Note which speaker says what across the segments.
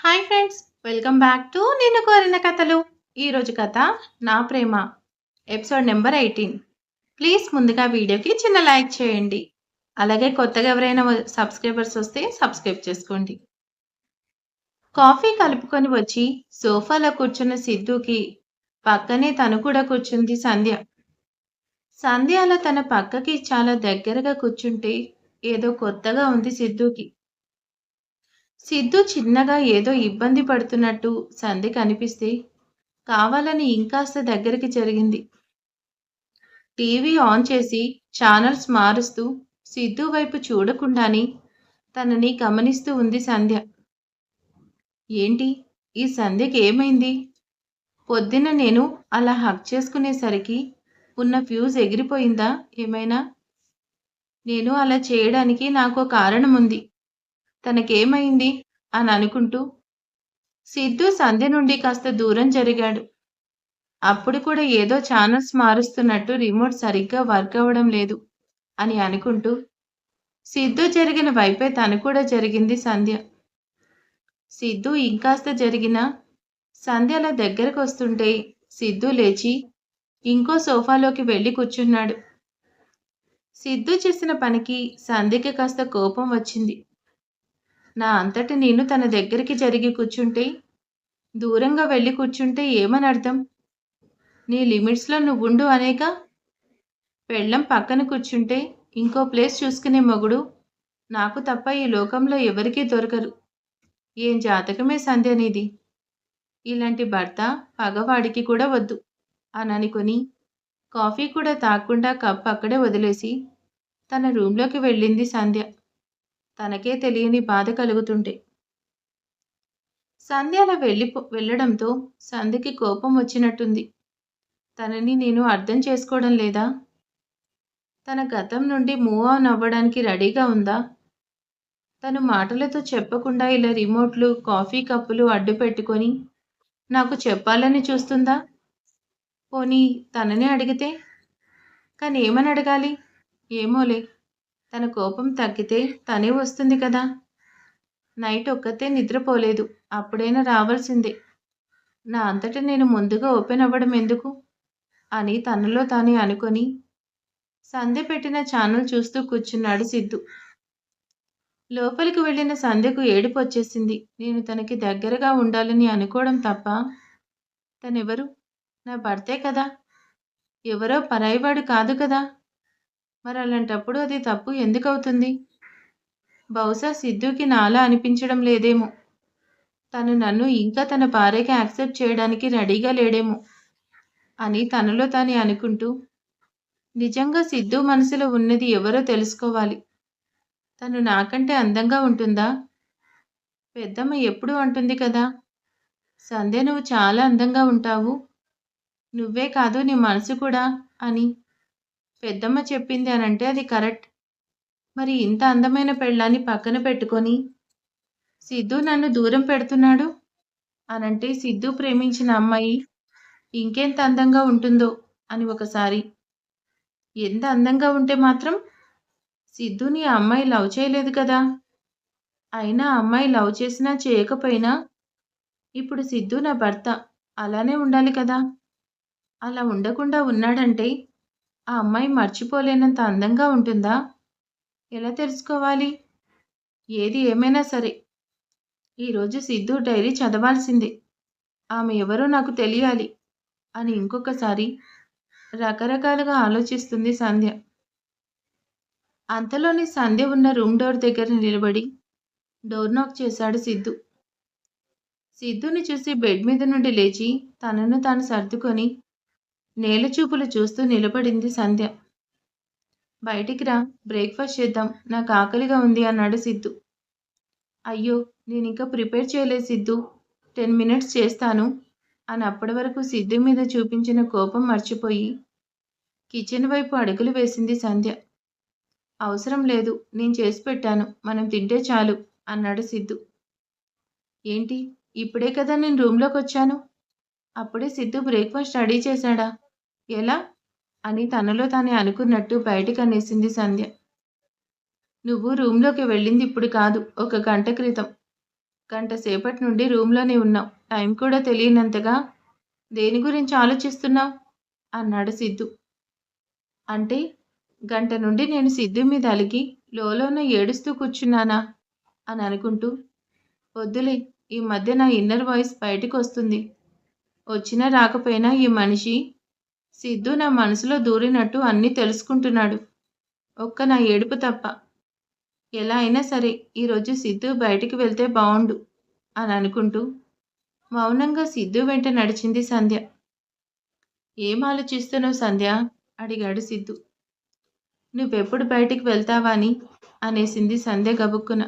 Speaker 1: Hi friends, welcome back to నిన్ను కోరిన కథలు. ఈరోజు కథ నా ప్రేమ, ఎపిసోడ్ నెంబర్ 18. ప్లీజ్ ముందుగా వీడియోకి చిన్న లైక్ చేయండి. అలాగే కొత్తగా ఎవరైనా సబ్స్క్రైబర్స్ వస్తే సబ్స్క్రైబ్ చేసుకోండి. కాఫీ కలుపుకొని వచ్చి సోఫాలో కూర్చున్న సిద్ధుకి పక్కనే తను కూడా కూర్చుంది సంధ్య. సంధ్య అలా తన పక్కకి చాలా దగ్గరగా కూర్చుంటే ఏదో కొత్తగా ఉంది సిద్ధుకి. సిద్ధు చిన్నగా ఏదో ఇబ్బంది పడుతున్నట్టు సంధ్యకి అనిపిస్తే కావాలని ఇంకాస్త దగ్గరికి జరిగింది. టీవీ ఆన్ చేసి ఛానల్స్ మారుస్తూ సిద్ధు వైపు చూడకుండానే తనని గమనిస్తూ ఉంది సంధ్య. ఏంటి, ఈ సంధ్యకి ఏమైంది? పొద్దున్న నేను అలా హగ్ చేసుకునేసరికి ఉన్న ఫ్యూజ్ ఎగిరిపోయిందా ఏమైనా? నేను అలా చేయడానికి నాకు కారణం ఉంది. తనకేమైంది అని అనుకుంటూ సిద్ధు సంధ్య నుండి కాస్త దూరం జరిగాడు. అప్పుడు కూడా ఏదో ఛానల్స్ మారుస్తున్నట్టు రిమోట్ సరిగ్గా వర్క్ అవ్వడం లేదు అని అనుకుంటూ సిద్ధు జరిగిన వైపే తను కూడా జరిగింది సంధ్య. సిద్ధు ఇంకాస్త జరిగిన సంధ్య అలా దగ్గరకు వస్తుంటే సిద్ధు లేచి ఇంకో సోఫాలోకి వెళ్ళి కూర్చున్నాడు. సిద్ధు చేసిన పనికి సంధ్యకి కాస్త కోపం వచ్చింది. నా అంతటి నేను తన దగ్గరికి జరిగి కూర్చుంటే, దూరంగా వెళ్ళి కూర్చుంటే ఏమని అర్థం? నీ లిమిట్స్లో నువ్వుండు అనేగా. పెళ్ళం పక్కన కూర్చుంటే ఇంకో ప్లేస్ చూసుకునే మొగుడు నాకు తప్ప ఈ లోకంలో ఎవరికీ దొరకరు. ఏం జాతకమే సంధ్య నీది? ఇలాంటి భర్త పగవాడికి కూడా వద్దు అని అనుకుని కాఫీ కూడా తాగకుండా కప్ అక్కడే వదిలేసి తన రూంలోకి వెళ్ళింది సంధ్య, తనకే తెలియని బాధ కలుగుతుంటే. సంధ్య అలా వెళ్ళడంతో సంధ్యకి కోపం వచ్చినట్టుంది. తనని నేను అర్థం చేసుకోవడం లేదా? తన గతం నుండి మూవ్ ఆన్ అవ్వడానికి రెడీగా ఉందా? తను మాటలతో చెప్పకుండా ఇలా రిమోట్లు, కాఫీ కప్పులు అడ్డు పెట్టుకొని నాకు చెప్పాలని చూస్తుందా? పోనీ తననే అడిగితే? కానీ ఏమని అడగాలి? ఏమోలే, తన కోపం తగ్గితే తనే వస్తుంది కదా. నైట్ ఒక్కతే నిద్రపోలేదు, అప్పుడైనా రావాల్సిందే. నా అంతటా నేను ముందుగా ఓపెన్ అవ్వడం ఎందుకు అని తనలో తానే అనుకొని సంధ్య పెట్టిన ఛానల్ చూస్తూ కూర్చున్నాడు సిద్ధు. లోపలికి వెళ్ళిన సంధ్యకు ఏడుపు వచ్చేసింది. నేను తనకి దగ్గరగా ఉండాలని అనుకోవడం తప్ప, తనెవరు? నా భర్తే కదా, ఎవరో పరాయివాడు కాదు కదా. మరి అలాంటప్పుడు అది తప్పు ఎందుకవుతుంది? బహుశా సిద్ధుకి నాలా అనిపించడం లేదేమో. తను నన్ను ఇంకా తన భార్యగా యాక్సెప్ట్ చేయడానికి రెడీగా లేడేమో అని తనలో తానే అనుకుంటూ, నిజంగా సిద్ధు మనసులో ఉన్నది ఎవరో తెలుసుకోవాలి. తను నాకంటే అందంగా ఉంటుందా? పెద్దమ్మ ఎప్పుడూ అంటుంది కదా, సంధ్య నువ్వు చాలా అందంగా ఉంటావు, నువ్వే కాదు నీ మనసు కూడా అని. పెద్దమ్మ చెప్పింది అనంటే అది కరెక్ట్. మరి ఇంత అందమైన పెళ్ళాన్ని పక్కన పెట్టుకొని సిద్ధు నన్ను దూరం పెడుతున్నాడు అనంటే సిద్ధు ప్రేమించిన అమ్మాయి ఇంకెంత అందంగా ఉంటుందో అని ఒకసారి. ఎంత అందంగా ఉంటే మాత్రం సిద్ధుని ఆ అమ్మాయి లవ్ చేయలేదు కదా. అయినా అమ్మాయి లవ్ చేసినా చేయకపోయినా ఇప్పుడు సిద్ధు నా భర్త, అలానే ఉండాలి కదా. అలా ఉండకుండా ఉన్నాడంటే ఆ అమ్మాయి మర్చిపోలేనంత అందంగా ఉంటుందా? ఎలా తెలుసుకోవాలి? ఏది ఏమైనా సరే ఈరోజు సిద్ధు డైరీ చదవాల్సిందే. ఆమె ఎవరో నాకు తెలియాలి అని ఇంకొకసారి రకరకాలుగా ఆలోచిస్తుంది సంధ్య. అంతలోని సంధ్య ఉన్న రూమ్ డోర్ దగ్గర నిలబడి డోర్ నాక్ చేశాడు సిద్ధు. సిద్ధుని చూసి బెడ్ మీద నుండి లేచి తనను తాను సర్దుకొని నేల చూపులు చూస్తూ నిలబడింది సంధ్య. బయటికి రా, బ్రేక్ఫాస్ట్ చేద్దాం, నాకు ఆకలిగా ఉంది అన్నాడు సిద్ధు. అయ్యో, నేనింకా ప్రిపేర్ చేయలేదు సిద్ధు, 10 మినిట్స్ చేస్తాను అని అప్పటి వరకు సిద్ధు మీద చూపించిన కోపం మర్చిపోయి కిచెన్ వైపు అడుగులు వేసింది సంధ్య. అవసరం లేదు, నేను చేసి పెట్టాను, మనం తింటే చాలు అన్నాడు సిద్ధు. ఏంటి, ఇప్పుడే కదా నేను రూమ్లోకి వచ్చాను, అప్పుడే సిద్ధు బ్రేక్ఫాస్ట్ రెడీ చేశాడా? ఎలా అని తనలో తానే అనుకున్నట్టు బయటకు అనేసింది సంధ్య. నువ్వు రూమ్లోకి వెళ్ళింది ఇప్పుడు కాదు, 1 గంట క్రితం. గంట సేపటి నుండి రూమ్‌లోనే ఉన్నావు. టైం కూడా తెలియనంతగా దేని గురించి ఆలోచిస్తున్నావు? అన్నాడు సిద్ధు. అంటే గంట నుండి నేను సిద్ధు మీద అలిగి లోలోన ఏడుస్తూ కూర్చున్నానా? అని అనుకుంటూ, వద్దులే, ఈ మధ్య నా ఇన్నర్ వాయిస్ బయటికొస్తుంది. వచ్చినా రాకపోయినా ఈ మనిషి సిద్ధు నా మనసులో దూరినట్టు అన్నీ తెలుసుకుంటున్నాడు. ఒక్క నా ఏడుపు తప్ప. ఎలా అయినా సరే ఈరోజు సిద్ధు బయటికి వెళ్తే బావుండు అని అనుకుంటూ మౌనంగా సిద్ధు వెంట నడిచింది సంధ్య. ఏం ఆలోచిస్తున్నావు సంధ్య? అడిగాడు సిద్ధు. నువ్వెప్పుడు బయటికి వెళ్తావా అని అనేసింది సంధ్య గబుక్కున.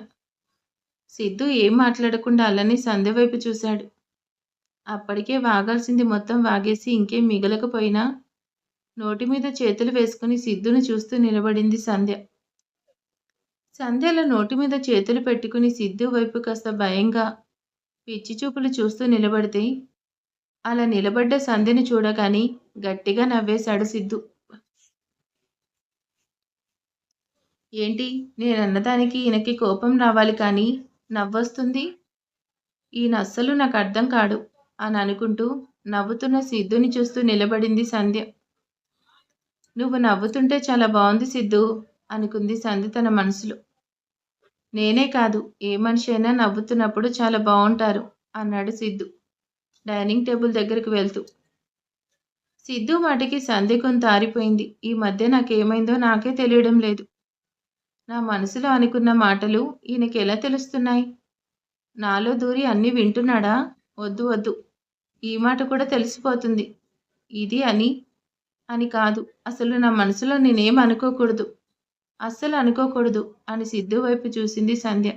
Speaker 1: సిద్ధు ఏం మాట్లాడకుండా అలానే సంధ్య వైపు చూశాడు. అప్పటికే వాగాల్సింది మొత్తం వాగేసి ఇంకేం మిగలకపోయినా నోటి మీద చేతులు వేసుకుని సిద్ధుని చూస్తూ నిలబడింది సంధ్య. సంధ్య అలా నోటి మీద చేతులు పెట్టుకుని సిద్ధు వైపు కాస్త భయంగా పిచ్చి చూపులు చూస్తూ నిలబడితే అలా నిలబడ్డ సంధ్యని చూడగానే గట్టిగా నవ్వేశాడు సిద్ధు. ఏంటి, నేనన్నదానికి ఈయనకి కోపం రావాలి కానీ నవ్వొస్తుంది? ఈయన అస్సలు నాకు అర్థం కాడు అని అనుకుంటూ నవ్వుతున్న సిద్ధుని చూస్తూ నిలబడింది సంధ్య. నువ్వు నవ్వుతుంటే చాలా బాగుంది సిద్ధు అనుకుంది సంధ్య తన మనసులో. నేనే కాదు, ఏ మనిషి అయినా నవ్వుతున్నప్పుడు చాలా బాగుంటారు అన్నాడు సిద్ధు డైనింగ్ టేబుల్ దగ్గరికి వెళ్తూ. సిద్ధు మాటకి సంధ్య కొంత ఆరిపోయింది. ఈ మధ్య నాకేమైందో నాకే తెలియడం లేదు. నా మనసులో అనుకున్న మాటలు ఈయనకి ఎలా తెలుస్తున్నాయి? నాలో దూరి అన్నీ వింటున్నాడా? వద్దు వద్దు, ఈ మాట కూడా తెలిసిపోతుంది. ఇది అని కాదు, అసలు నా మనసులో నేనేం అనుకోకూడదు, అస్సలు అనుకోకూడదు అని సిద్ధు వైపు చూసింది సంధ్య.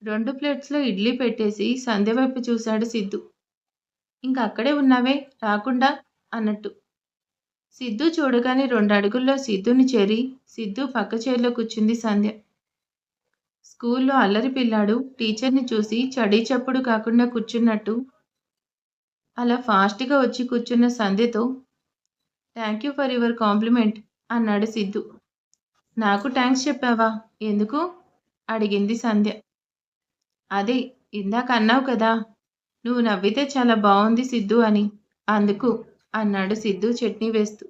Speaker 1: 2 ప్లేట్స్‌లో ఇడ్లీ పెట్టేసి సంధ్య వైపు చూశాడు సిద్ధు. ఇంక అక్కడే ఉన్నావే రాకుండా అన్నట్టు. సిద్ధు చూడగానే 2 అడుగుల్లో సిద్ధుని చేరి సిద్ధు పక్క చైర్‌లో కూర్చుంది సంధ్య. స్కూల్లో అల్లరి పిల్లాడు టీచర్‌ని చూసి చడీ చప్పుడు కాకుండా కూర్చున్నట్టు అలా ఫాస్ట్‌గా వచ్చి కూర్చున్న సంధ్యతో thank you for your compliment అన్నాడు సిద్ధు. నాకు థ్యాంక్స్ చెప్పావా? ఎందుకు? అడిగింది సంధ్య. అదే, ఇందాక అన్నావు కదా, నువ్వు నవ్వితే చాలా బావుంది సిద్ధు అని, అందుకు అన్నాడు సిద్ధు చట్నీ వేస్తూ.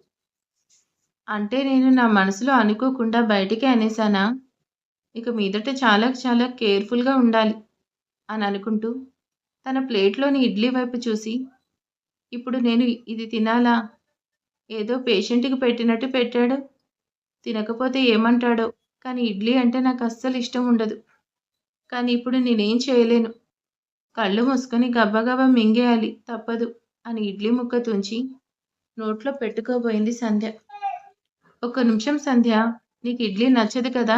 Speaker 1: అంటే నేను నా మనసులో అనుకోకుండా బయటికే అనేసానా? ఇక మీదట చాలా చాలా కేర్‌ఫుల్‌గా ఉండాలి అని అనుకుంటూ తన ప్లేట్‌లోని ఇడ్లీ వైపు చూసి, ఇప్పుడు నేను ఇది తినాలా? ఏదో పేషెంట్‌కి పెట్టినట్టు పెట్టాడు. తినకపోతే ఏమంటాడో, కానీ ఇడ్లీ అంటే నాకు అస్సలు ఇష్టం ఉండదు. కానీ ఇప్పుడు నేనేం చేయలేను. కళ్ళు మూసుకొని గబగబా మింగేయాలి తప్పదు అని ఇడ్లీ ముక్క తుంచి నోట్లో పెట్టుకోబోయింది సంధ్య. ఒక్క నిమిషం సంధ్య, నీకు ఇడ్లీ నచ్చదు కదా?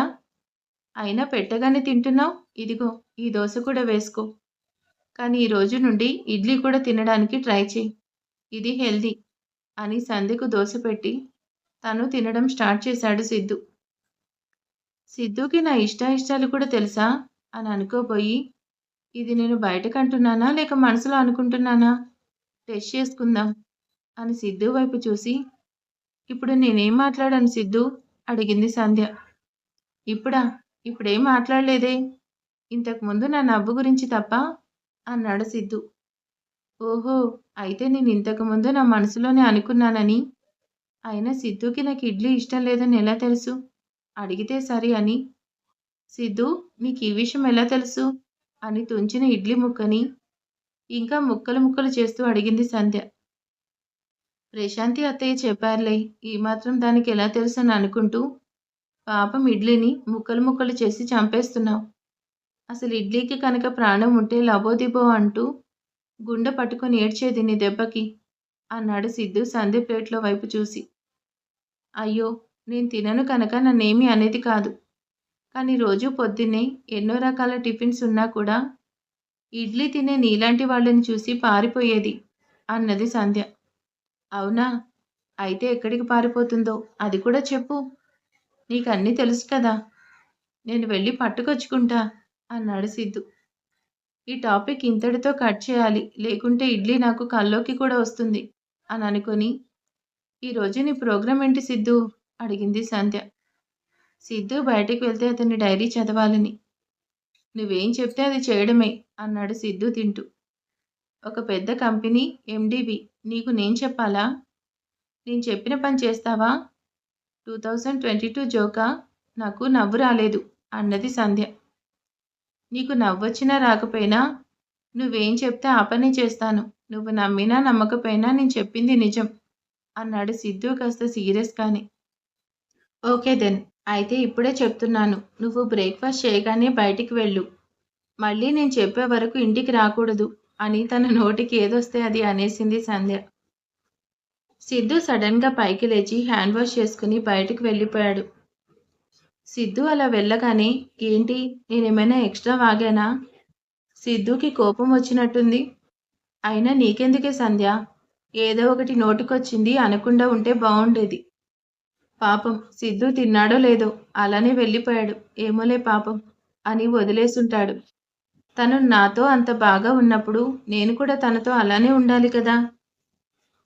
Speaker 1: అయినా పెట్టగానే తింటున్నావు. ఇదిగో ఈ దోస కూడా వేసుకో. కానీ ఈ రోజు నుండి ఇడ్లీ కూడా తినడానికి ట్రై చెయ్యి. ఇది హెల్దీ అని సంధ్యకు దోస పెట్టి తను తినడం స్టార్ట్ చేశాడు సిద్ధు. సిద్ధుకి నా ఇష్టాయిష్టాలు కూడా తెలుసా అని అనుకోబోయి, ఇది నేను బయటకంటున్నానా లేక మనసులో అనుకుంటున్నానా? టెస్ట్ చేసుకుందాం అని సిద్ధు వైపు చూసి, ఇప్పుడు నేనేం మాట్లాడాను సిద్ధు? అడిగింది సంధ్య. ఇప్పుడా? ఇప్పుడేం మాట్లాడలేదే. ఇంతకుముందు నా నవ్వు గురించి తప్ప అన్నాడు సిద్ధు. ఓహో, అయితే నేను ఇంతకుముందు నా మనసులోనే అనుకున్నానని. అయినా సిద్ధుకి నాకు ఇడ్లీ ఇష్టం లేదని ఎలా తెలుసు? అడిగితే సరి అని. సిద్ధు, నీకు ఈ విషయం ఎలా తెలుసు? అని తుంచిన ఇడ్లీ ముక్కని ఇంకా ముక్కలు ముక్కలు చేస్తూ అడిగింది సంధ్య. ప్రశాంతి అత్తయ్య చెప్పారులే, ఈ మాత్రం దానికి ఎలా తెలుసని అనుకుంటూ పాపం ఇడ్లీని ముక్కలు ముక్కలు చేసి చంపేస్తున్నావు. అసలు ఇడ్లీకి కనుక ప్రాణం ఉంటే లబోదిబో అంటూ గుండె పట్టుకొని ఏడ్చేది నీ దెబ్బకి అన్నాడు సిద్ధు సంధ్య ప్లేట్లో వైపు చూసి. అయ్యో, నేను తినను కనుక నన్నేమీ అనేది కాదు. కానీ రోజు పొద్దున్నే ఎన్నో రకాల టిఫిన్స్ ఉన్నా కూడా ఇడ్లీ తినే నీలాంటి వాళ్ళని చూసి పారిపోయేది అన్నది సంధ్య. అవునా? అయితే ఎక్కడికి పారిపోతుందో అది కూడా చెప్పు. నీకన్నీ తెలుసు కదా. నేను వెళ్ళి పట్టుకొచ్చుకుంటా అన్నాడు సిద్ధు. ఈ టాపిక్ ఇంతటితో కట్ చేయాలి, లేకుంటే ఇడ్లీ నాకు కల్లోకి కూడా వస్తుంది అని అనుకొని, ఈరోజు నీ ప్రోగ్రాం ఏంటి సిద్ధు? అడిగింది సంధ్య. సిద్ధు బయటికి వెళ్తే అతని డైరీ చదవాలని. నువ్వేం చెప్తే అది చేయడమే అన్నాడు సిద్ధు తింటూ. ఒక పెద్ద కంపెనీ ఎండీవి. నీకు నేను చెప్పాలా? నేను చెప్పిన పని చేస్తావా? 2022 జోకా? నాకు నవ్వు రాలేదు అన్నది సంధ్య. నీకు నవ్వొచ్చినా రాకపోయినా నువ్వేం చెప్తే ఆ పనే చేస్తాను. నువ్వు నమ్మినా నమ్మకపోయినా నేను చెప్పింది నిజం అన్నాడు సిద్ధు కాస్త సీరియస్గానే. Okay then. అయితే ఇప్పుడే చెప్తున్నాను. నువ్వు బ్రేక్‌ఫాస్ట్ చేయగానే బయటికి వెళ్ళు. మళ్ళీ నేను చెప్పే వరకు ఇంటికి రాకూడదు అని తన నోటికి ఏదొస్తే అది అనేసింది సంధ్య. సిద్ధు సడన్‌గా పైకి లేచి హ్యాండ్ వాష్ చేసుకుని బయటకు వెళ్ళిపోయాడు. సిద్ధు అలా వెళ్ళగానే ఏంటి నేనేమైనా ఎక్స్‌ట్రా వాగానా? సిద్ధుకి కోపం వచ్చినట్టుంది. అయినా నీకెందుకే సంధ్య? ఏదో ఒకటి నోటికొచ్చింది అనకుండా ఉంటే బావుండేది. పాపం సిద్ధు తిన్నాడో లేదో అలానే వెళ్ళిపోయాడు. ఏమోలే పాపం అని వదిలేసుంటాడు. తను నాతో అంత బాగా ఉన్నప్పుడు నేను కూడా తనతో అలానే ఉండాలి కదా!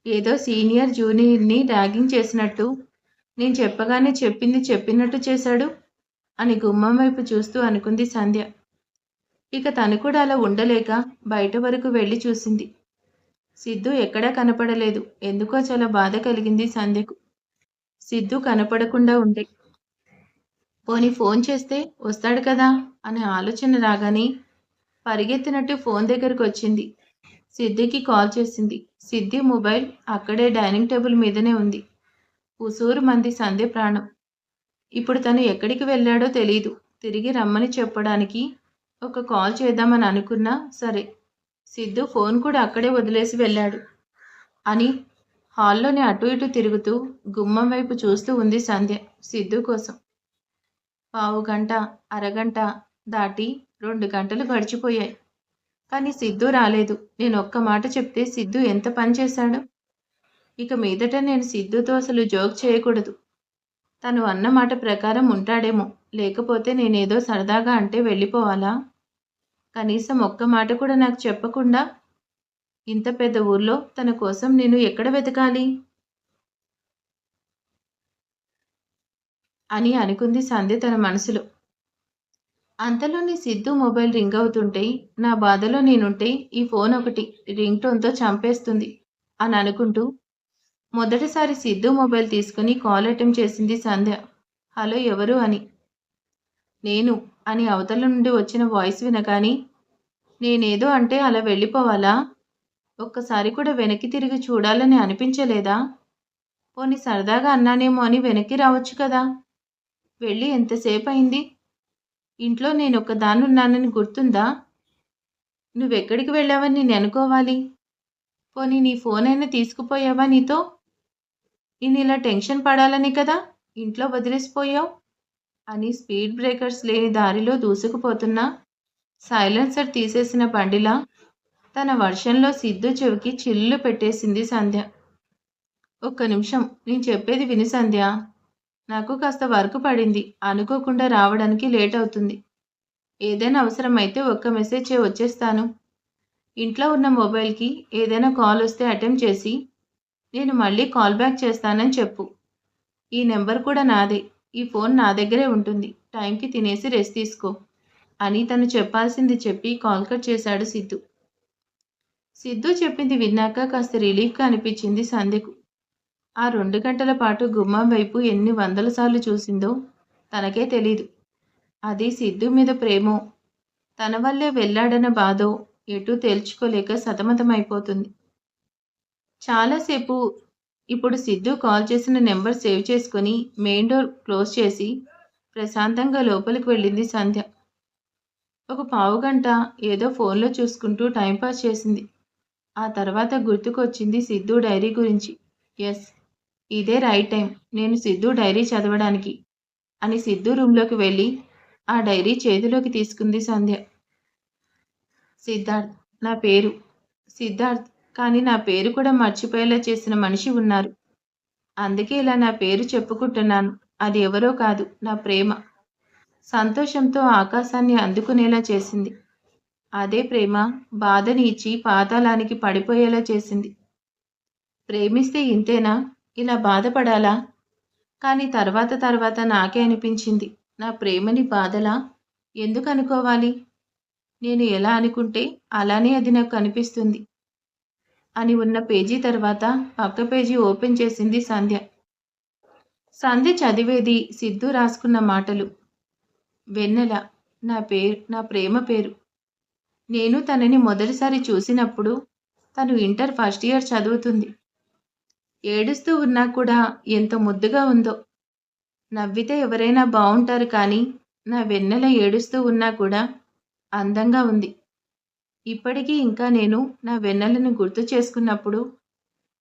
Speaker 1: ఏదో సీనియర్ జూనియర్‌ని ర్యాగింగ్ చేసినట్టు నేను చెప్పగానే చెప్పింది చెప్పినట్టు చేశాడు అని గుమ్మం వైపు చూస్తూ అనుకుంది సంధ్య. ఇక తను కూడా అలా ఉండలేక బయట వరకు వెళ్ళి చూసింది. సిద్ధు ఎక్కడా కనపడలేదు. ఎందుకో చాలా బాధ కలిగింది సంధ్యకు. సిద్ధు కనపడకుండా ఉంటే పోనీ ఫోన్ చేస్తే వస్తాడు కదా అనే ఆలోచన రాగానే పరిగెత్తినట్టు ఫోన్ దగ్గరకొచ్చింది. సిద్ధికి కాల్ చేసింది. సిద్ధి మొబైల్ అక్కడే డైనింగ్ టేబుల్ మీదనే ఉంది. ఉసూరుమంది సంధ్య ప్రాణం. ఇప్పుడు తను ఎక్కడికి వెళ్ళాడో తెలీదు. తిరిగి రమ్మని చెప్పడానికి ఒక కాల్ చేద్దామని అనుకున్నా సరే. సిద్ధు ఫోన్ కూడా అక్కడే వదిలేసి వెళ్ళాడు అని హాల్లోనే అటు ఇటు తిరుగుతూ గుమ్మం వైపు చూస్తూ ఉంది సంధ్య సిద్ధు కోసం. పావుగంట, అరగంట దాటి 2 గంటలు గడిచిపోయాయి. కానీ సిద్ధు రాలేదు. నేను ఒక్క మాట చెప్తే సిద్ధు ఎంత పని చేశాడో. ఇక మీదట నేను సిద్ధుతో అసలు జోక్ చేయకూడదు. తను అన్న మాట ప్రకారం ఉంటాడేమో. లేకపోతే నేనేదో సరదాగా అంటే వెళ్ళిపోవాలా? కనీసం ఒక్క మాట కూడా నాకు చెప్పకుండా ఇంత పెద్ద ఊర్లో తన కోసం నేను ఎక్కడ వెతకాలి? అని అనుకుంది సంధ్య తన మనసులో. అంతలోనే సిద్ధు మొబైల్ రింగ్ అవుతుంటే నా బాధలో నేనుంటే ఈ ఫోన్ ఒకటి రింగ్ టోన్‌తో చంపేస్తుంది అని అనుకుంటూ మొదటిసారి సిద్ధు మొబైల్ తీసుకుని కాల్ అటెంప్ట్ చేసింది సంధ్య. హలో ఎవరు అని. నేను అని అవతల నుండి వచ్చిన వాయిస్ వినగానే నేనేదో అంటే అలా వెళ్ళిపోవాలా? ఒక్కసారి కూడా వెనక్కి తిరిగి చూడాలని అనిపించలేదా? పోనీ సరదాగా అన్నానేమో అని వెనక్కి రావచ్చు కదా! వెళ్ళి ఎంతసేపయింది? ఇంట్లో నేనొక్కదాన్నున్నానని గుర్తుందా? నువ్వెక్కడికి వెళ్ళావని నేననుకోవాలి? పోనీ నీ ఫోనైనా తీసుకుపోయావా నీతో? నేనిలా టెన్షన్ పడాలనే కదా ఇంట్లో వదిలేసిపోయావు? అని స్పీడ్ బ్రేకర్స్ లేని దారిలో దూసుకుపోతున్నా సైలెన్సర్ తీసేసిన బండిలా తన వర్షంలో సిద్ధు చెవికి చిల్లు పెట్టేసింది సంధ్య. ఒక్క నిమిషం నేను చెప్పేది విను సంధ్య. నాకు కాస్త వర్క్ పడింది. అనుకోకుండా రావడానికి లేట్ అవుతుంది. ఏదైనా అవసరమైతే ఒక్క మెసేజ్ చేయి వచ్చేస్తాను. ఇంట్లో ఉన్న మొబైల్‌కి ఏదైనా కాల్ వస్తే అటెంప్ట్ చేసి నేను మళ్ళీ కాల్ బ్యాక్ చేస్తానని చెప్పు. ఈ నెంబర్ కూడా నాదే. ఈ ఫోన్ నా దగ్గరే ఉంటుంది. టైంకి తినేసి రెస్ట్ తీసుకో అని తను చెప్పాల్సింది చెప్పి కాల్ కట్ చేశాడు సిద్ధు. సిద్ధు చెప్పింది విన్నాక కాస్త రిలీఫ్‌గా అనిపించింది సంధ్యకు. ఆ 2 గంటల పాటు గుమ్మం వైపు ఎన్ని వందల సార్లు చూసిందో తనకే తెలీదు. అది సిద్ధు మీద ప్రేమో, తన వల్లే వెళ్ళాడన్న బాధో ఎటూ తేల్చుకోలేక సతమతమైపోతుంది. చాలాసేపు ఇప్పుడు సిద్ధు కాల్ చేసిన నెంబర్ సేవ్ చేసుకొని మెయిన్ డోర్ క్లోజ్ చేసి ప్రశాంతంగా లోపలికి వెళ్ళింది సంధ్య. ఒక పావుగంట ఏదో ఫోన్లో చూసుకుంటూ టైంపాస్ చేసింది. ఆ తర్వాత గుర్తుకొచ్చింది సిద్ధు డైరీ గురించి. ఎస్, ఇదే రైట్ టైం నేను సిద్ధు డైరీ చదవడానికి అని సిద్ధు రూంలోకి వెళ్ళి ఆ డైరీ చేతిలోకి తీసుకుంది సంధ్య. సిద్ధార్థ్ నా పేరు. సిద్ధార్థ్ కానీ నా పేరు కూడా మర్చిపోయేలా చేసిన మనిషి ఉన్నారు. అందుకే ఇలా నా పేరు చెప్పుకుంటున్నాను. అది ఎవరో కాదు, నా ప్రేమ. సంతోషంతో ఆకాశాన్ని అందుకునేలా చేసింది. అదే ప్రేమ బాధని ఇచ్చి పాతాళానికి పడిపోయేలా చేసింది. ప్రేమిస్తే ఇంతేనా? ఇలా బాధపడాలా? కానీ తర్వాత నాకే అనిపించింది నా ప్రేమని బాధలా ఎందుకు అనుకోవాలి? నేను ఎలా అనుకుంటే అలానే అది నాకు కనిపిస్తుంది అని ఉన్న పేజీ తర్వాత పక్క పేజీ ఓపెన్ చేసింది సంధ్య. సంధ్య చదివేది సిద్ధు రాసుకున్న మాటలు. వెన్నెల నా ప్రేమ పేరు. నేను తనని మొదటిసారి చూసినప్పుడు తను ఇంటర్ ఫస్ట్ ఇయర్ చదువుతుంది. ఏడుస్తూ ఉన్నా కూడా ఎంత ముద్దుగా ఉందో. నవ్వితే ఎవరైనా బావుంటారు కానీ నా వెన్నెల ఏడుస్తూ ఉన్నా కూడా అందంగా ఉంది. ఇప్పటికీ ఇంకా నేను నా వెన్నెలను గుర్తు చేసుకున్నప్పుడు,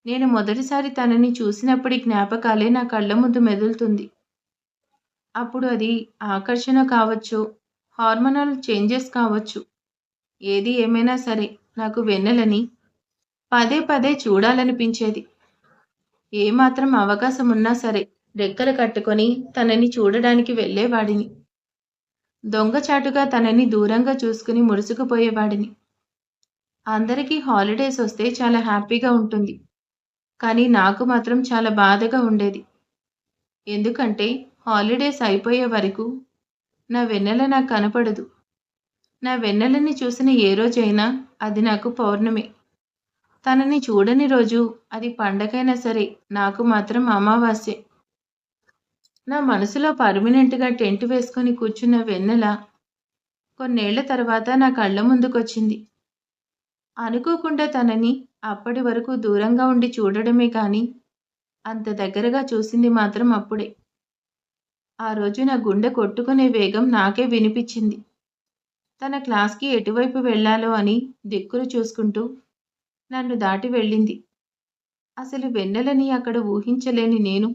Speaker 1: నేను మొదటిసారి తనని చూసినప్పటి జ్ఞాపకాలే నా కళ్ళ ముందు మెదులుతుంది. అప్పుడు అది ఆకర్షణ కావచ్చు, హార్మోనల్ చేంజెస్ కావచ్చు. ఏది ఏమైనా సరే నాకు వెన్నెలని పదే పదే చూడాలనిపించేది. ఏమాత్రం అవకాశం ఉన్నా సరే రెక్కలు కట్టుకొని తనని చూడడానికి వెళ్ళేవాడిని. దొంగచాటుగా తనని దూరంగా చూసుకుని మురుసుకుపోయేవాడిని. అందరికీ హాలిడేస్ వస్తే చాలా హ్యాపీగా ఉంటుంది. కానీ నాకు మాత్రం చాలా బాధగా ఉండేది. ఎందుకంటే హాలిడేస్ అయిపోయే వరకు నా వెన్నెల నాకు కనపడదు. నా వెన్నెలని చూసిన ఏ రోజైనా అది నాకు పౌర్ణమి. తనని చూడని రోజు అది పండగైనా సరే నాకు మాత్రం అమావాస్యే. నా మనసులో పర్మనెంట్‌గా టెంట్ వేసుకొని కూర్చున్న వెన్నెల కొన్నేళ్ల తర్వాత నా కళ్ళ ముందుకొచ్చింది. అనుకోకుండా తనని అప్పటి వరకు దూరంగా ఉండి చూడడమే కానీ, అంత దగ్గరగా చూసింది మాత్రం అప్పుడే. ఆ రోజు నా గుండె కొట్టుకునే వేగం నాకే వినిపించింది. తన క్లాస్‌కి ఎటువైపు వెళ్ళాలో అని దిక్కులు చూసుకుంటూ నన్ను దాటి వెళ్ళింది. అసలు వెన్నెలని అక్కడ ఊహించలేని నేను,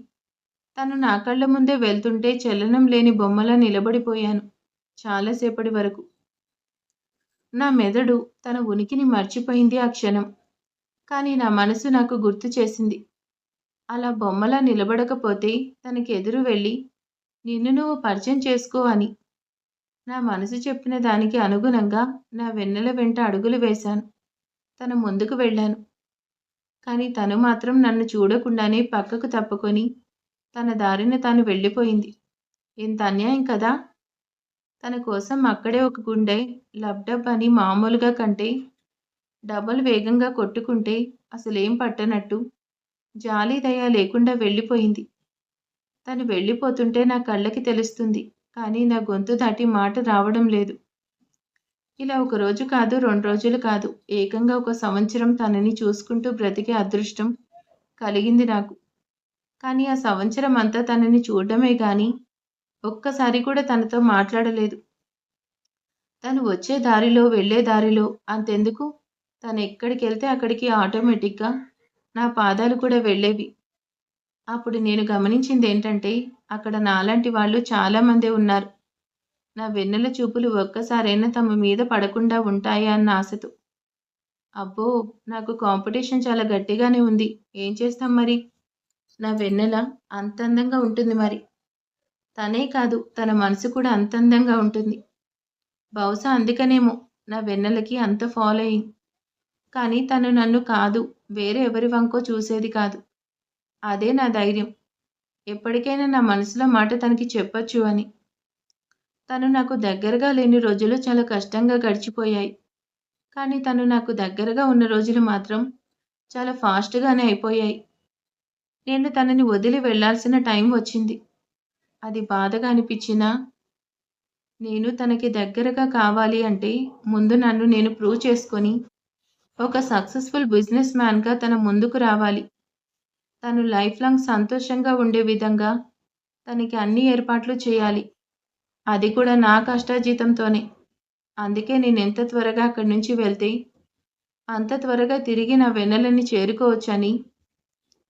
Speaker 1: తను నా కళ్ళ ముందే వెళ్తుంటే చలనం లేని బొమ్మలా నిలబడిపోయాను చాలాసేపటి వరకు. నా మెదడు తన ఉనికిని మర్చిపోయింది ఆ క్షణం. కానీ నా మనసు నాకు గుర్తు చేసింది. అలా బొమ్మలా నిలబడకపోతే తనకి ఎదురు వెళ్ళి, నిన్ను నువ్వు పరిచయం చేసుకో అని. నా మనసు చెప్పిన దానికి అనుగుణంగా నా వెన్నెల వెంట అడుగులు వేశాను. తన ముందుకు వెళ్ళాను. కానీ తను మాత్రం నన్ను చూడకుండానే పక్కకు తప్పుకొని తన దారిన తాను వెళ్ళిపోయింది. ఎంత అన్యాయం కదా! తన కోసం అక్కడే ఒక గుండె లబ్‌డబ్ అని మామూలుగా కంటే డబల్ వేగంగా కొట్టుకుంటే అసలేం పట్టనట్టు జాలి దయ లేకుండా వెళ్ళిపోయింది. తను వెళ్ళిపోతుంటే నా కళ్ళకి తెలుస్తుంది. కానీ నా గొంతు దాటి మాట రావడం లేదు. ఇలా ఒక రోజు కాదు, 2 రోజులు కాదు. ఏకంగా ఒక సంవత్సరం తనని చూసుకుంటూ బ్రతికే అదృష్టం కలిగింది నాకు. కానీ ఆ సంవత్సరం అంతా తనని చూడడమే గానీ, ఒక్కసారి కూడా తనతో మాట్లాడలేదు. తను వచ్చే దారిలో, వెళ్ళే దారిలో అంతెందుకు, తనెక్కడికెళ్తే అక్కడికి ఆటోమేటిక్‌గా నా పాదాలు కూడా వెళ్ళేవి. అప్పుడు నేను గమనించిందేంటంటే, అక్కడ నాలాంటి వాళ్ళు చాలామందే ఉన్నారు. నా వెన్నెల చూపులు ఒక్కసారైనా తమ మీద పడకుండా ఉంటాయా అన్న ఆశతో. అబ్బో! నాకు కాంపిటీషన్ చాలా గట్టిగానే ఉంది. ఏం చేస్తాం మరి? నా వెన్నెల అంత అందంగా ఉంటుంది మరి. తనే కాదు, తన మనసు కూడా అంత అందంగా ఉంటుంది. బహుశా అందుకనేమో నా వెన్నెలకి అంత ఫాలోయింగ్. కానీ తను నన్ను కాదు, వేరే ఎవరి వంకో చూసేది కాదు. అదే నా ధైర్యం. ఎప్పటికైనా నా మనసులో మాట తనకి చెప్పొచ్చు అని. తను నాకు దగ్గరగా లేని రోజులు చాలా కష్టంగా గడిచిపోయాయి. కానీ తను నాకు దగ్గరగా ఉన్న రోజులు మాత్రం చాలా ఫాస్ట్‌గానే అయిపోయాయి. నేను తనని వదిలి వెళ్ళాల్సిన టైం వచ్చింది. అది బాధగా అనిపించినా, నేను తనకి దగ్గరగా కావాలి అంటే ముందు నన్ను నేను ప్రూవ్ చేసుకొని, ఒక సక్సెస్‌ఫుల్ బిజినెస్ మ్యాన్‌గా తన ముందుకు రావాలి. తను లైఫ్ లాంగ్ సంతోషంగా ఉండే విధంగా తనకి అన్ని ఏర్పాట్లు చేయాలి. అది కూడా నా కష్టార్జితంతోనే. అందుకే నేనెంత త్వరగా అక్కడి నుంచి వెళ్తే, అంత త్వరగా తిరిగి నా వెన్నెలని చేరుకోవచ్చని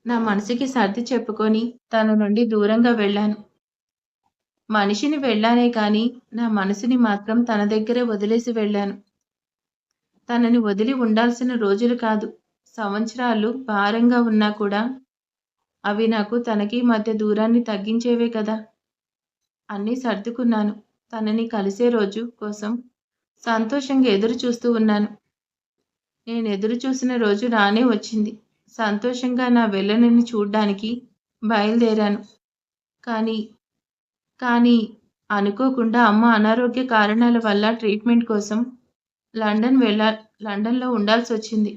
Speaker 1: నా మనసుకి సర్ది చెప్పుకొని తన నుండి దూరంగా వెళ్ళాను. మనిషిని వెళ్ళానే కానీ, నా మనసుని మాత్రం తన దగ్గరే వదిలేసి వెళ్ళాను. తనని వదిలి ఉండాల్సిన రోజులు కాదు, సంవత్సరాలు భారంగా ఉన్నా కూడా, అవి నాకు తనకి మధ్య దూరాన్ని తగ్గించేవే కదా! అన్నీ సర్దుకున్నాను. తనని కలిసే రోజు కోసం సంతోషంగా ఎదురు చూస్తూ ఉన్నాను. నేనెదురు చూసిన రోజు రానే వచ్చింది. సంతోషంగా నా వెన్నెలని చూడ్డానికి బయలుదేరాను. కానీ, కానీ అనుకోకుండా అమ్మ అనారోగ్య కారణాల వల్ల ట్రీట్మెంట్ కోసం లండన్ వెళ్ళా లండన్‌లో ఉండాల్సొచ్చింది.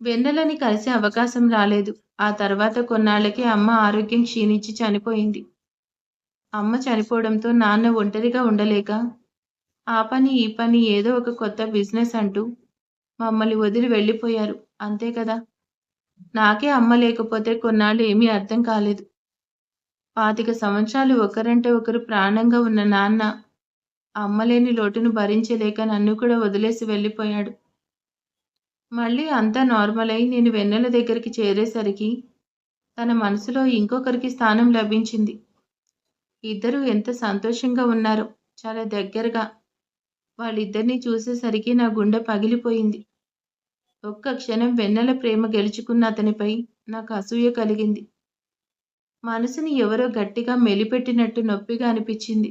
Speaker 1: వెన్నెలని కలిసే అవకాశం రాలేదు. ఆ తర్వాత కొన్నాళ్ళకి అమ్మ ఆరోగ్యం క్షీణించి చనిపోయింది. అమ్మ చనిపోవడంతో నాన్న ఒంటరిగా ఉండలేక, ఆ పని, ఈ పని ఏదో ఒక కొత్త బిజినెస్ అంటూ మమ్మల్ని వదిలి వెళ్ళిపోయారు. అంతే కదా! నాకే అమ్మ లేకపోతే కొన్నాళ్ళు ఏమీ అర్థం కాలేదు. 25 సంవత్సరాలు ఒకరంటే ఒకరు ప్రాణంగా ఉన్న నాన్న, అమ్మలేని లోటును భరించలేక నన్ను కూడా వదిలేసి వెళ్ళిపోయాడు. మళ్ళీ అంతా నార్మల్ అయి నేను వెన్నెల దగ్గరికి చేరేసరికి, తన మనసులో ఇంకొకరికి స్థానం లభించింది. ఇద్దరూ ఎంత సంతోషంగా ఉన్నారో, చాలా దగ్గరగా. వాళ్ళిద్దరిని చూసేసరికి నా గుండె పగిలిపోయింది. ఒక్క క్షణం వెన్నెల ప్రేమ గెలుచుకున్న అతనిపై నాకు అసూయ కలిగింది. మనసుని ఎవరో గట్టిగా మెలిపెట్టినట్టు నొప్పిగా అనిపించింది.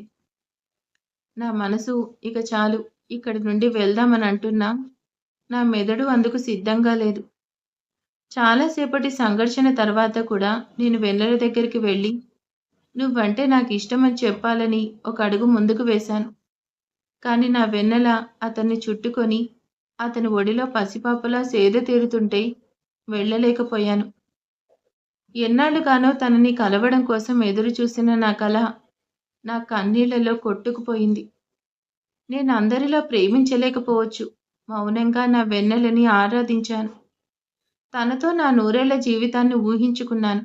Speaker 1: నా మనసు ఇక చాలు, ఇక్కడి నుండి వెళ్దామని అంటున్నా, నా మెదడు అందుకు సిద్ధంగా లేదు. చాలాసేపటి సంఘర్షణ తర్వాత కూడా నేను వెన్నెల దగ్గరికి వెళ్ళి, నువ్వంటే నాకిష్టమని చెప్పాలని ఒక అడుగు ముందుకు వేశాను. కానీ నా వెన్నెల అతన్ని చుట్టుకొని, అతని ఒడిలో పసిపాపలా సేద తీరుతుంటే వెళ్ళలేకపోయాను. ఎన్నాళ్లుగానో తనని కలవడం కోసం ఎదురుచూసిన నా కల నా కన్నీళ్లలో కొట్టుకుపోయింది. నేను అందరిలా ప్రేమించలేకపోవచ్చు. మౌనంగా నా వెన్నెలని ఆరాధించాను. తనతో నా నూరేళ్ల జీవితాన్ని ఊహించుకున్నాను.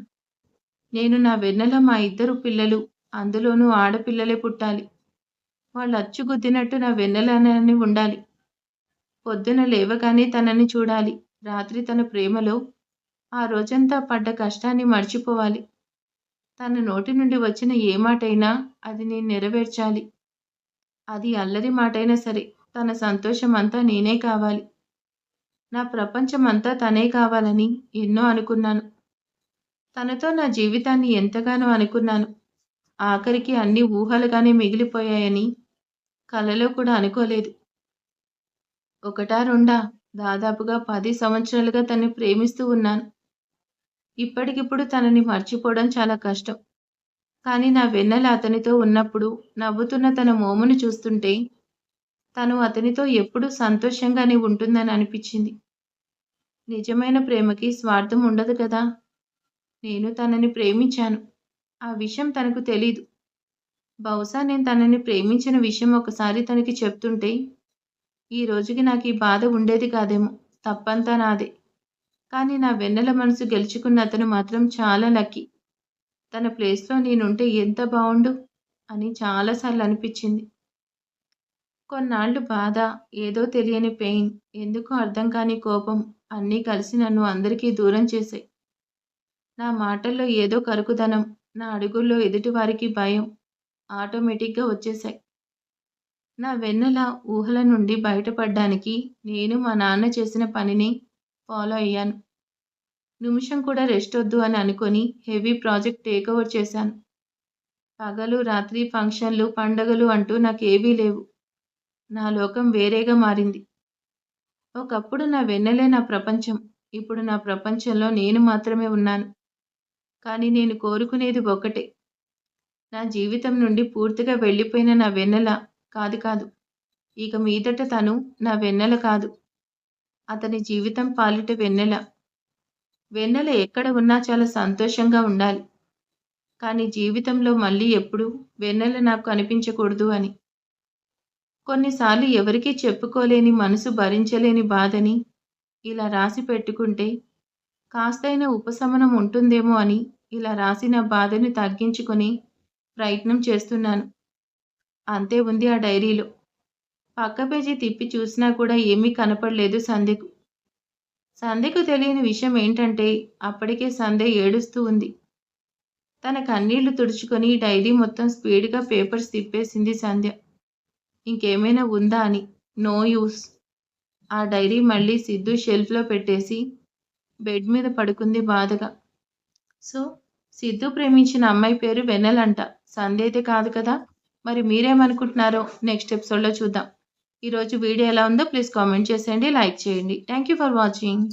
Speaker 1: నేను నా వెన్నెల మా ఇద్దరు పిల్లలు, అందులోనూ ఆడపిల్లలే పుట్టాలి. వాళ్ళు అచ్చుగుద్దినట్టు నా వెన్నెలనే ఉండాలి. పొద్దున లేవగానే తనని చూడాలి. రాత్రి తన ప్రేమలో ఆ రోజంతా పడ్డ కష్టాన్ని మర్చిపోవాలి. తన నోటి నుండి వచ్చిన ఏ మాటైనా అది నేను నెరవేర్చాలి. అది అల్లరి మాటైనా సరే, తన సంతోషం అంతా నేనే కావాలి. నా ప్రపంచం అంతా తనే కావాలని ఎన్నో అనుకున్నాను. తనతో నా జీవితాన్ని ఎంతగానో అనుకున్నాను. ఆఖరికి అన్నీ ఊహలుగానే మిగిలిపోయాయని కలలో కూడా అనుకోలేదు. ఒకటా రెండా, దాదాపుగా 10 సంవత్సరాలుగా తనని ప్రేమిస్తూ ఉన్నాను. ఇప్పటికిప్పుడు తనని మర్చిపోవడం చాలా కష్టం. కానీ నా వెన్నెల అతనితో ఉన్నప్పుడు నవ్వుతున్న తన మోమును చూస్తుంటే, తను అతనితో ఎప్పుడూ సంతోషంగానే ఉంటుందని అనిపించింది. నిజమైన ప్రేమకి స్వార్థం ఉండదు కదా! నేను తనని ప్రేమించాను. ఆ విషయం తనకు తెలీదు. బహుశా నేను తనని ప్రేమించిన విషయం ఒకసారి తనకి చెప్తుంటే, ఈ రోజుకి నాకీ బాధ ఉండేది కాదేమో. తప్పంతా నాదే. కానీ నా వెన్నెల మనసు గెలుచుకున్న అతను మాత్రం చాలా లక్కీ. తన ప్లేస్‌లో నేనుంటే ఎంత బావుండు అని చాలాసార్లు అనిపించింది. కొన్నాళ్ళు బాధ, ఏదో తెలియని పెయిన్, ఎందుకో అర్థం కాని కోపం అన్నీ కలిసి నన్ను అందరికీ దూరం చేశాయి. నా మాటల్లో ఏదో కరుకుదనం, నా అడుగుల్లో ఎదుటివారికి భయం ఆటోమేటిక్‌గా వచ్చేశాయి. నా వెన్నెల ఊహల నుండి బయటపడ్డానికి నేను మా నాన్న చేసిన పనిని ఫాలో అయ్యాను. నిమిషం కూడా రెస్ట్ వద్దు అని అనుకొని హెవీ ప్రాజెక్ట్ టేక్ ఓవర్ చేశాను. పగలు, రాత్రి ఫంక్షన్లు, పండగలు అంటూ నాకేవీ లేవు. నా లోకం వేరేగా మారింది. ఒకప్పుడు నా వెన్నెలే నా ప్రపంచం. ఇప్పుడు నా ప్రపంచంలో నేను మాత్రమే ఉన్నాను. కానీ నేను కోరుకునేది ఒక్కటే. నా జీవితం నుండి పూర్తిగా వెళ్ళిపోయిన నా వెన్నెల కాదు. ఇక మీదట తను నా వెన్నెల కాదు. అతని జీవితం పాలిట వెన్నెల. వెన్నెల ఎక్కడ ఉన్నా చాలా సంతోషంగా ఉండాలి. కానీ జీవితంలో మళ్ళీ ఎప్పుడూ వెన్నెల నాకు కనిపించకూడదు అని. కొన్నిసార్లు ఎవరికీ చెప్పుకోలేని మనసు భరించలేని బాధని ఇలా రాసి పెట్టుకుంటే కాస్తైనా ఉపశమనం ఉంటుందేమో అని ఇలా రాసి నా బాధని తగ్గించుకొని ప్రయత్నం చేస్తున్నాను. అంతే ఉంది ఆ డైరీలో. పక్క పేజీ తిప్పి చూసినా కూడా ఏమీ కనపడలేదు సంధ్యకు. సంధ్యకు తెలియని విషయం ఏంటంటే అప్పటికే సంధ్య ఏడుస్తూ ఉంది. తన కన్నీళ్లు తుడుచుకొని డైరీ మొత్తం స్పీడ్‌గా పేపర్స్ తిప్పేసింది సంధ్య. ఇంకేమైనా ఉందా అని. No use. ఆ డైరీ మళ్ళీ సిద్ధు షెల్ఫ్‌లో పెట్టేసి బెడ్ మీద పడుకుంది బాధగా. సో, సిద్ధు ప్రేమించిన అమ్మాయి పేరు వెన్నెలంట. సంధ్య అయితే కాదు కదా! మరి మీరేమనుకుంటున్నారో నెక్స్ట్ ఎపిసోడ్‌లో చూద్దాం. ఈరోజు వీడియో ఎలా ఉందో ప్లీజ్ కామెంట్ చేసేయండి, లైక్ చేయండి. Thank you for watching.